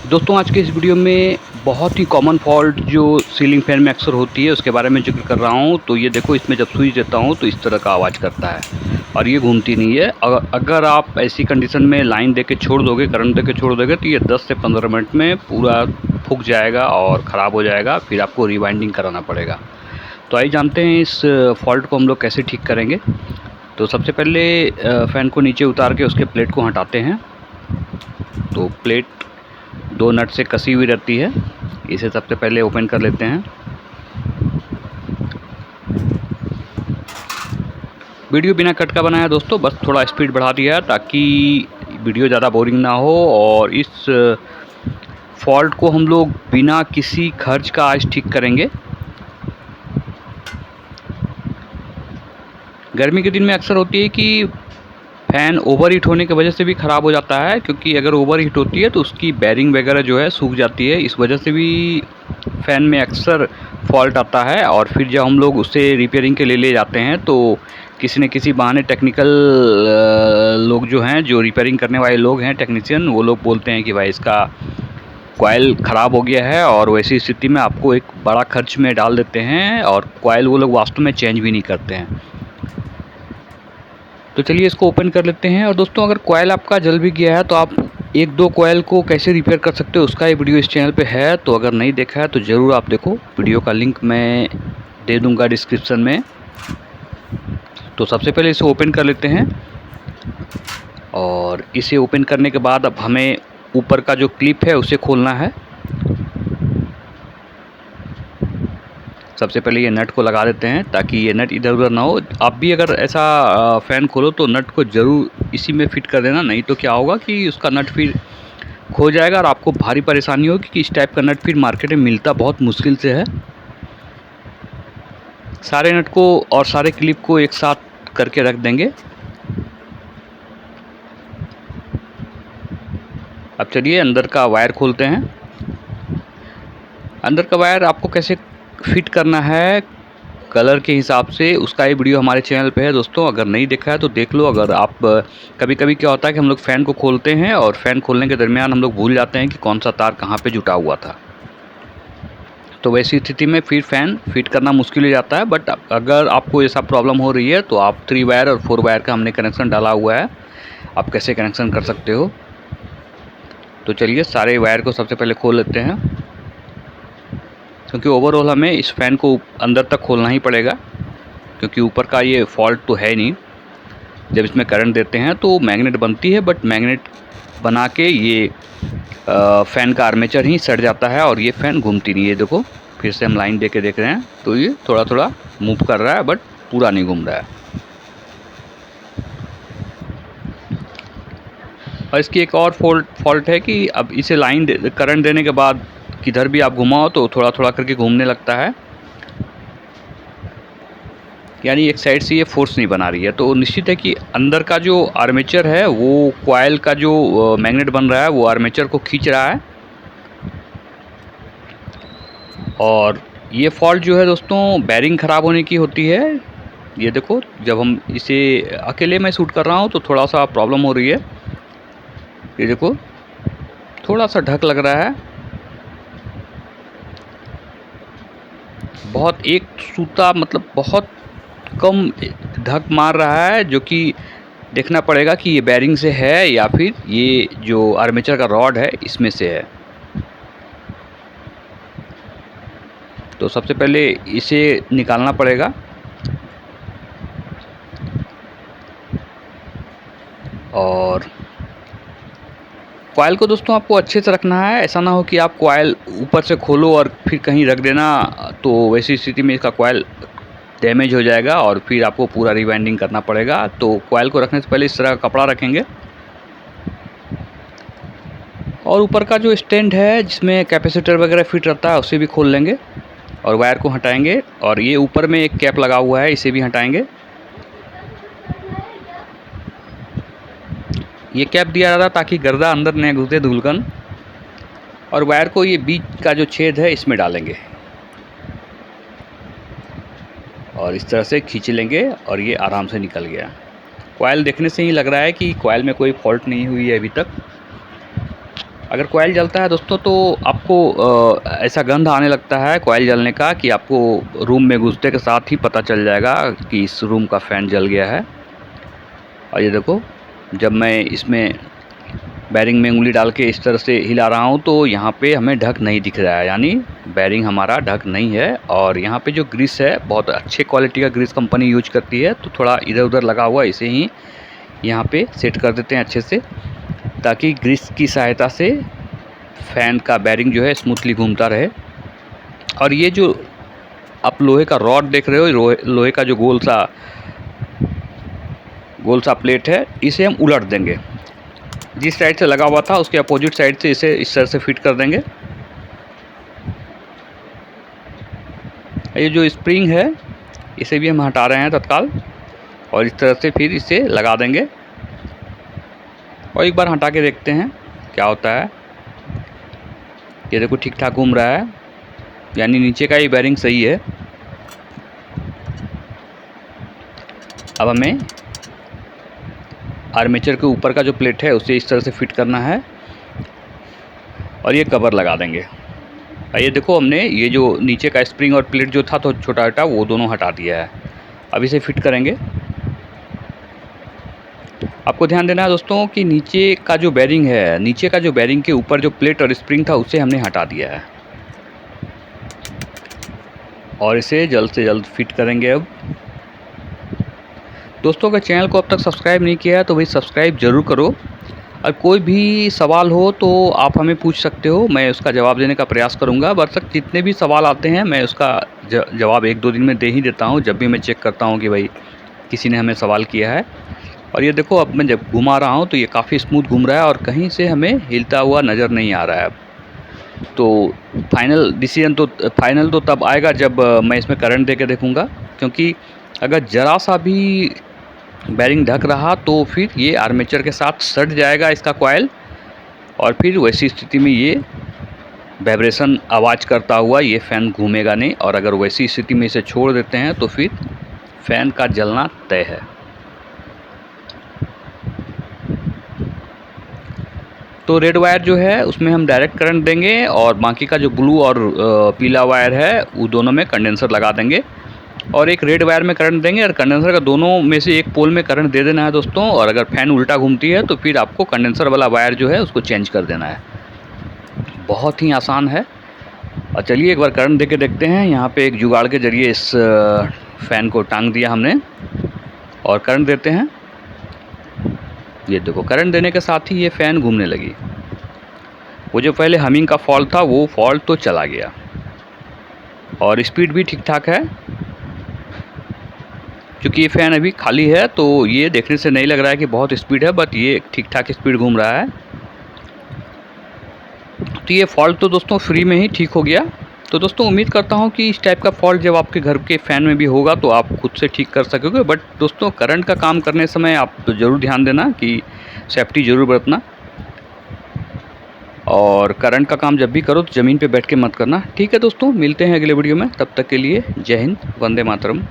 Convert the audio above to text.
दोस्तों आज के इस वीडियो में बहुत ही कॉमन फॉल्ट जो सीलिंग फैन में अक्सर होती है उसके बारे में जिक्र कर रहा हूँ। तो ये देखो, इसमें जब स्विच देता हूँ तो इस तरह का आवाज़ करता है और ये घूमती नहीं है। अगर आप ऐसी कंडीशन में लाइन दे के छोड़ दोगे, करंट दे के छोड़ दोगे, तो ये 10 से 15 मिनट में पूरा फूक जाएगा और ख़राब हो जाएगा। फिर आपको रिवाइंडिंग कराना पड़ेगा। तो आइए जानते हैं इस फॉल्ट को हम लोग कैसे ठीक करेंगे। तो सबसे पहले फ़ैन को नीचे उतार के उसके प्लेट को हटाते हैं। तो प्लेट 2 नट से कसी हुई रहती है। इसे सबसे पहले ओपन कर लेते हैं। वीडियो बिना कट का बनाया दोस्तों, बस थोड़ा स्पीड बढ़ा दिया है ताकि वीडियो ज़्यादा बोरिंग ना हो। और इस फॉल्ट को हम लोग बिना किसी खर्च का आज ठीक करेंगे। गर्मी के दिन में अक्सर होती है कि फ़ैन ओवर हीट होने की वजह से भी ख़राब हो जाता है, क्योंकि अगर ओवर हीट होती है तो उसकी बेरिंग वगैरह जो है सूख जाती है। इस वजह से भी फ़ैन में अक्सर फॉल्ट आता है। और फिर जब हम लोग उसे रिपेयरिंग के लिए ले जाते हैं तो किसी न किसी बहाने टेक्निकल लोग जो हैं, जो रिपेयरिंग करने वाले लोग हैं, टेक्नीशियन, वो लोग बोलते हैं कि भाई इसका कॉइल ख़राब हो गया है। और वैसी स्थिति में आपको एक बड़ा खर्च में डाल देते हैं और कॉइल वो लोग वास्तव में चेंज भी नहीं करते हैं। तो चलिए इसको ओपन कर लेते हैं। और दोस्तों, अगर कॉइल आपका जल भी गया है तो आप 1-2 कॉइल को कैसे रिपेयर कर सकते हो उसका ये वीडियो इस चैनल पे है। तो अगर नहीं देखा है तो ज़रूर आप देखो। वीडियो का लिंक मैं दे दूंगा डिस्क्रिप्शन में। तो सबसे पहले इसे ओपन कर लेते हैं। और इसे ओपन करने के बाद अब हमें ऊपर का जो क्लिप है उसे खोलना है। सबसे पहले ये नट को लगा देते हैं ताकि ये नट इधर उधर ना हो। आप भी अगर ऐसा फ़ैन खोलो तो नट को ज़रूर इसी में फिट कर देना, नहीं तो क्या होगा कि उसका नट फिर खो जाएगा और आपको भारी परेशानी होगी कि इस टाइप का नट फिर मार्केट में मिलता बहुत मुश्किल से है। सारे नट को और सारे क्लिप को एक साथ करके रख देंगे। अब चलिए अंदर का वायर खोलते हैं। अंदर का वायर आपको कैसे फिट करना है कलर के हिसाब से, उसका ये वीडियो हमारे चैनल पे है दोस्तों। अगर नहीं देखा है तो देख लो। अगर आप कभी कभी क्या होता है कि हम लोग फ़ैन को खोलते हैं और फ़ैन खोलने के दरमियान हम लोग भूल जाते हैं कि कौन सा तार कहाँ पे जुटा हुआ था। तो वैसी स्थिति में फिर फ़ैन फिट करना मुश्किल हो जाता है। बट अगर आपको ऐसा प्रॉब्लम हो रही है तो आप 3 वायर और 4 वायर का हमने कनेक्शन डाला हुआ है, आप कैसे कनेक्शन कर सकते हो। तो चलिए सारे वायर को सबसे पहले खोल लेते हैं, क्योंकि ओवरऑल हमें इस फ़ैन को अंदर तक खोलना ही पड़ेगा, क्योंकि ऊपर का ये फॉल्ट तो है नहीं। जब इसमें करंट देते हैं तो मैग्नेट बनती है, बट मैग्नेट बना के ये फ़ैन का आर्मेचर ही सट जाता है और ये फ़ैन घूमती नहीं है। देखो फिर से हम लाइन दे के देख रहे हैं तो ये थोड़ा थोड़ा मूव कर रहा है, बट पूरा नहीं घूम रहा है। और इसकी एक और फॉल्ट है कि अब इसे करंट देने के बाद किधर भी आप घुमाओ तो थोड़ा थोड़ा करके घूमने लगता है, यानी एक साइड से ये फोर्स नहीं बना रही है। तो निश्चित है कि अंदर का जो आर्मेचर है वो कॉइल का जो मैग्नेट बन रहा है वो आर्मेचर को खींच रहा है। और ये फॉल्ट जो है दोस्तों बेरिंग ख़राब होने की होती है। ये देखो, जब हम इसे अकेले में शूट कर रहा हूँ तो थोड़ा सा प्रॉब्लम हो रही है। ये देखो थोड़ा सा ढक लग रहा है, बहुत एक सूता मतलब बहुत कम ढक मार रहा है, जो कि देखना पड़ेगा कि ये बेरिंग से है या फिर ये जो आर्मेचर का रॉड है इसमें से है। तो सबसे पहले इसे निकालना पड़ेगा। और कॉइल को दोस्तों आपको अच्छे से रखना है। ऐसा ना हो कि आप कॉइल ऊपर से खोलो और फिर कहीं रख देना, तो वैसी स्थिति में इसका कॉइल डैमेज हो जाएगा और फिर आपको पूरा रिवाइंडिंग करना पड़ेगा। तो कॉइल को रखने से पहले इस तरह का कपड़ा रखेंगे। और ऊपर का जो स्टैंड है जिसमें कैपेसिटर वगैरह फिट रहता है उसे भी खोल लेंगे और वायर को हटाएंगे। और ये ऊपर में एक कैप लगा हुआ है, इसे भी हटाएंगे। ये कैप दिया जाता है ताकि गर्दा अंदर न घुसे, धूलकन। और वायर को ये बीच का जो छेद है इसमें डालेंगे और इस तरह से खींच लेंगे और ये आराम से निकल गया। कॉइल देखने से ही लग रहा है कि कॉइल में कोई फॉल्ट नहीं हुई है अभी तक। अगर कॉइल जलता है दोस्तों तो आपको ऐसा गंध आने लगता है कॉइल जलने का कि आपको रूम में घुसते के साथ ही पता चल जाएगा कि इस रूम का फ़ैन जल गया है। और ये देखो, जब मैं इसमें बैरिंग में उंगली डाल के इस तरह से हिला रहा हूँ तो यहाँ पे हमें ढक नहीं दिख रहा है, यानी बैरिंग हमारा ढक नहीं है। और यहाँ पे जो ग्रीस है बहुत अच्छे क्वालिटी का ग्रीस कंपनी यूज करती है, तो थोड़ा इधर उधर लगा हुआ इसे ही यहाँ पे सेट कर देते हैं अच्छे से, ताकि ग्रीस की सहायता से फ़ैन का बैरिंग जो है स्मूथली घूमता रहे। और ये जो आप लोहे का रॉड देख रहे हो, लोहे का जो गोल सा प्लेट है, इसे हम उलट देंगे। जिस साइड से लगा हुआ था उसके अपोजिट साइड से इसे इस तरह से फिट कर देंगे। ये जो स्प्रिंग है इसे भी हम हटा रहे हैं तत्काल, और इस तरह से फिर इसे लगा देंगे और एक बार हटा के देखते हैं क्या होता है। ये देखो ठीक ठाक घूम रहा है, यानी नीचे का ये बैरिंग सही है। अब हमें आर्मेचर के ऊपर का जो प्लेट है उसे इस तरह से फिट करना है और ये कवर लगा देंगे। ये देखो, हमने ये जो नीचे का स्प्रिंग और प्लेट जो था तो छोटा छोटा वो दोनों हटा दिया है। अब इसे फिट करेंगे। आपको ध्यान देना है दोस्तों कि नीचे का जो बैरिंग है, नीचे का जो बैरिंग के ऊपर जो प्लेट और स्प्रिंग था उसे हमने हटा दिया है और इसे जल्द से जल्द फिट करेंगे। अब दोस्तों, अगर चैनल को अब तक सब्सक्राइब नहीं किया है तो भाई सब्सक्राइब ज़रूर करो। और कोई भी सवाल हो तो आप हमें पूछ सकते हो, मैं उसका जवाब देने का प्रयास करूंगा। बरसक जितने भी सवाल आते हैं मैं उसका जवाब 1-2 दिन में दे ही देता हूं, जब भी मैं चेक करता हूं कि भाई किसी ने हमें सवाल किया है। और ये देखो, अब मैं जब घुमा रहा हूं तो ये काफ़ी स्मूथ घूम रहा है और कहीं से हमें हिलता हुआ नज़र नहीं आ रहा है। तो फाइनल तो तब आएगा जब मैं इसमें करंट दे के देखूँगा, क्योंकि अगर ज़रा सा भी बैरिंग ढक रहा तो फिर ये आर्मेचर के साथ सट जाएगा इसका कॉइल, और फिर वैसी स्थिति में ये वाइब्रेशन आवाज़ करता हुआ ये फ़ैन घूमेगा नहीं। और अगर वैसी स्थिति में इसे छोड़ देते हैं तो फिर फ़ैन का जलना तय है। तो रेड वायर जो है उसमें हम डायरेक्ट करंट देंगे और बाकी का जो ब्लू और पीला वायर है वो दोनों में कंडेंसर लगा देंगे, और एक रेड वायर में करंट देंगे और कंडेंसर का दोनों में से एक पोल में करंट दे देना है दोस्तों। और अगर फ़ैन उल्टा घूमती है तो फिर आपको कंडेंसर वाला वायर जो है उसको चेंज कर देना है। बहुत ही आसान है। और चलिए एक बार करंट दे के देखते हैं। यहाँ पे एक जुगाड़ के ज़रिए इस फ़ैन को टांग दिया हमने और करंट देते हैं। ये देखो, करंट देने के साथ ही ये फ़ैन घूमने लगी। वो जो पहले हमिंग का फॉल्ट था वो फॉल्ट तो चला गया और स्पीड भी ठीक ठाक है। क्योंकि ये फ़ैन अभी खाली है तो ये देखने से नहीं लग रहा है कि बहुत स्पीड है, बट ये ठीक ठाक स्पीड घूम रहा है। तो ये फॉल्ट तो दोस्तों फ्री में ही ठीक हो गया। तो दोस्तों, उम्मीद करता हूँ कि इस टाइप का फॉल्ट जब आपके घर के फ़ैन में भी होगा तो आप खुद से ठीक कर सकोगे। बट दोस्तों, करंट का काम करने समय आप ज़रूर ध्यान देना कि सेफ्टी ज़रूर बरतना, और करंट का काम जब भी करो तो ज़मीन पे बैठ के मत करना। ठीक है दोस्तों, मिलते हैं अगले वीडियो में। तब तक के लिए जय हिंद, वंदे मातरम।